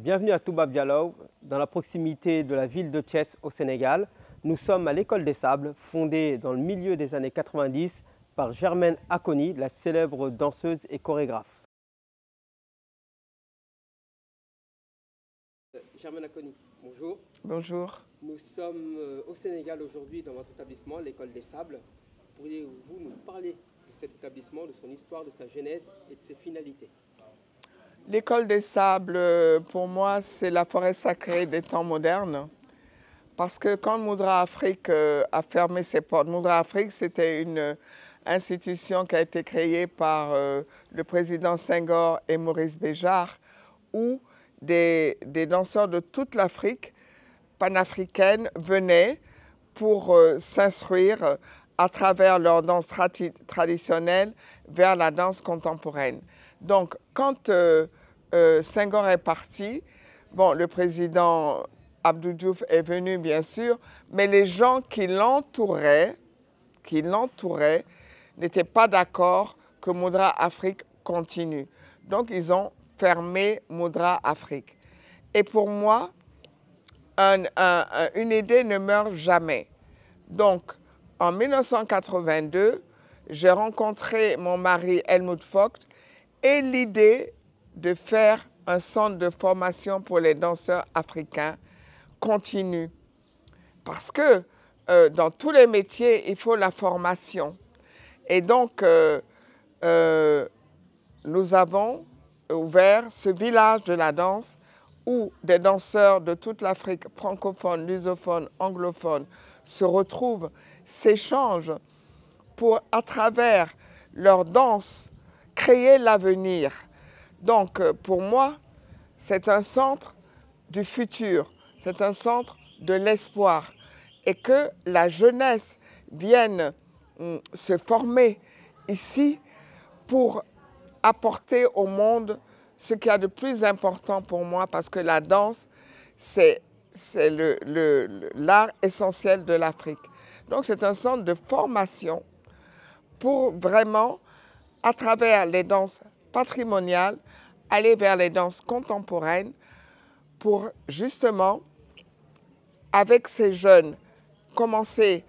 Bienvenue à Toubab Dialaw, dans la proximité de la ville de Thiès au Sénégal. Nous sommes à l'École des Sables, fondée dans le milieu des années 90 par Germaine Aconi, la célèbre danseuse et chorégraphe. Germaine Aconi, bonjour. Bonjour. Nous sommes au Sénégal aujourd'hui dans votre établissement, l'École des Sables. Pourriez-vous nous parler de cet établissement, de son histoire, de sa genèse et de ses finalités? L'École des Sables, pour moi, c'est la forêt sacrée des temps modernes. Parce que quand Moudra Afrique a fermé ses portes, Moudra Afrique, c'était une institution qui a été créée par le président Senghor et Maurice Béjart, où des danseurs de toute l'Afrique panafricaine venaient pour s'instruire à travers leur danse traditionnelle vers la danse contemporaine. Donc, quand Senghor est parti, bon, le président Abdou Diouf est venu, bien sûr, mais les gens qui l'entouraient n'étaient pas d'accord que Moudra Afrique continue. Donc, ils ont fermé Moudra Afrique. Et pour moi, une idée ne meurt jamais. Donc, en 1982, j'ai rencontré mon mari Helmut Vogt et l'idée de faire un centre de formation pour les danseurs africains continue. Parce que dans tous les métiers, il faut la formation. Et donc, nous avons ouvert ce village de la danse où des danseurs de toute l'Afrique francophone, lusophone, anglophone se retrouvent, s'échangent pour, à travers leur danse, créer l'avenir. Donc, pour moi, c'est un centre du futur, c'est un centre de l'espoir. Et que la jeunesse vienne se former ici pour apporter au monde ce qu'il y a de plus important pour moi, parce que la danse, c'est l'art essentiel de l'Afrique. Donc, c'est un centre de formation pour vraiment, à travers les danses patrimoniales, aller vers les danses contemporaines pour justement, avec ces jeunes, commencer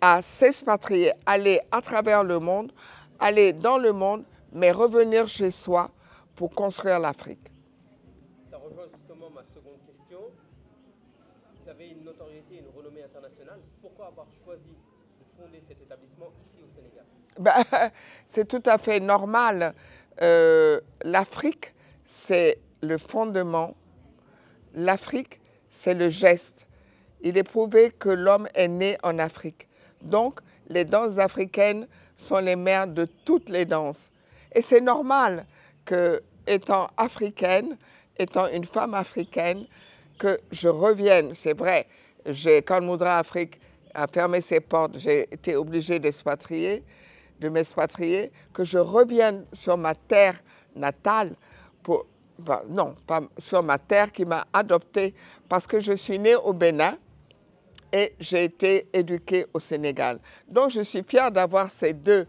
à s'expatrier, aller à travers le monde, aller dans le monde, mais revenir chez soi pour construire l'Afrique. Ça rejoint justement ma seconde question. Vous avez une notoriété, une renommée internationale. Pourquoi avoir choisi de fonder cet établissement ici au Sénégal? C'est tout à fait normal. L'Afrique, c'est le fondement. L'Afrique, c'est le geste. Il est prouvé que l'homme est né en Afrique. Donc, les danses africaines sont les mères de toutes les danses. Et c'est normal que, étant africaine, étant une femme africaine, que je revienne. C'est vrai, quand Moudra Afrique a fermé ses portes, j'ai été obligée de m'expatrier, que je revienne sur ma terre natale, non, pas sur ma terre qui m'a adoptée, parce que je suis née au Bénin et j'ai été éduquée au Sénégal. Donc je suis fière d'avoir ces deux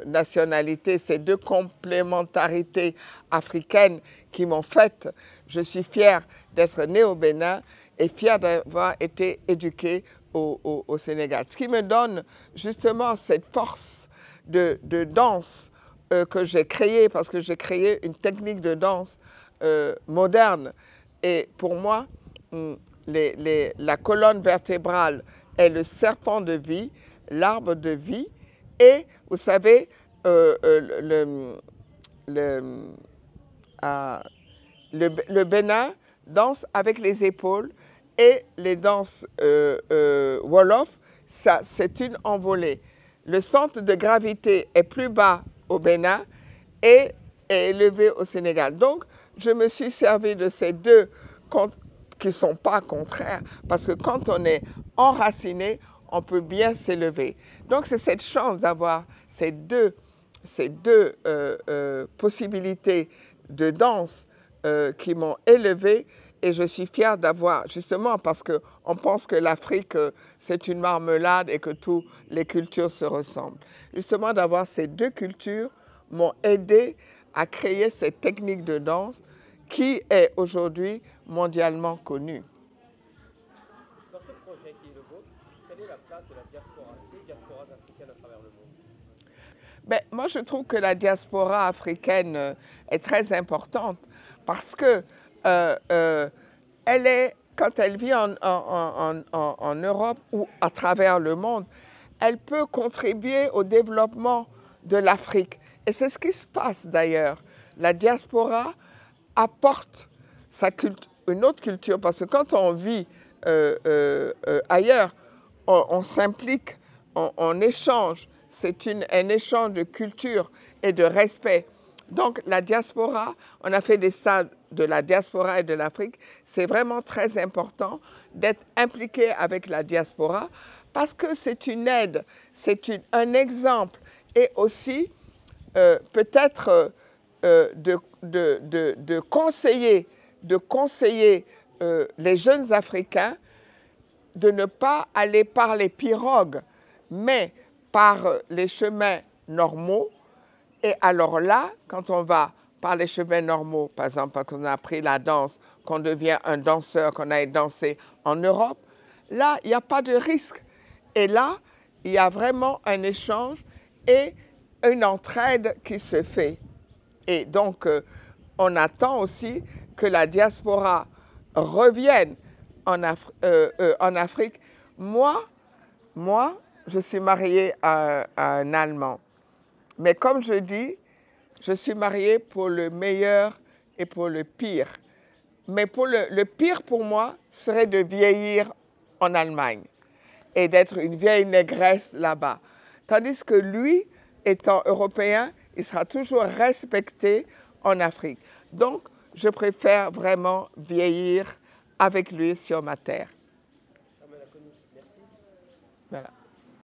nationalités, ces deux complémentarités africaines qui m'ont faite. Je suis fière d'être née au Bénin et fière d'avoir été éduquée au Sénégal. Ce qui me donne justement cette force de danse que j'ai créée, parce que j'ai créé une technique de danse moderne. Et pour moi, la colonne vertébrale est le serpent de vie, l'arbre de vie. Et vous savez, le Bénin danse avec les épaules et les danses Wolof, c'est une envolée. Le centre de gravité est plus bas au Bénin et est élevé au Sénégal. Donc, je me suis servi de ces deux qui ne sont pas contraires, parce que quand on est enraciné, on peut bien s'élever. Donc, c'est cette chance d'avoir ces deux possibilités de danse qui m'ont élevé, et je suis fière d'avoir, justement parce qu'on pense que l'Afrique, c'est une marmelade et que toutes les cultures se ressemblent. Justement, d'avoir ces deux cultures m'ont aidé à créer cette technique de danse qui est aujourd'hui mondialement connu. Dans ce projet qui est le vôtre, quelle est la place de la diaspora, des diasporas africaines à travers le monde? Ben, moi, je trouve que la diaspora africaine est très importante parce que elle est, quand elle vit en Europe ou à travers le monde, elle peut contribuer au développement de l'Afrique. Et c'est ce qui se passe d'ailleurs. La diaspora apporte une autre culture parce que quand on vit ailleurs, on s'implique, on échange. C'est un échange de culture et de respect. Donc la diaspora, on a fait des stades de la diaspora et de l'Afrique. C'est vraiment très important d'être impliqué avec la diaspora parce que c'est une aide, c'est un exemple et aussi peut-être de conseiller les jeunes Africains de ne pas aller par les pirogues, mais par les chemins normaux. Et alors là, quand on va par les chemins normaux, par exemple, quand on a appris la danse, qu'on devient un danseur, qu'on aille danser en Europe, là, il n'y a pas de risque. Et là, il y a vraiment un échange et une entraide qui se fait. Et donc, on attend aussi que la diaspora revienne en Afrique. Moi, je suis mariée à un Allemand. Mais comme je dis, je suis mariée pour le meilleur et pour le pire. Mais pour le pire pour moi serait de vieillir en Allemagne et d'être une vieille négresse là-bas. Tandis que lui, étant européen, il sera toujours respecté en Afrique. Donc, je préfère vraiment vieillir avec lui sur ma terre. Germaine Aconi, merci. Voilà.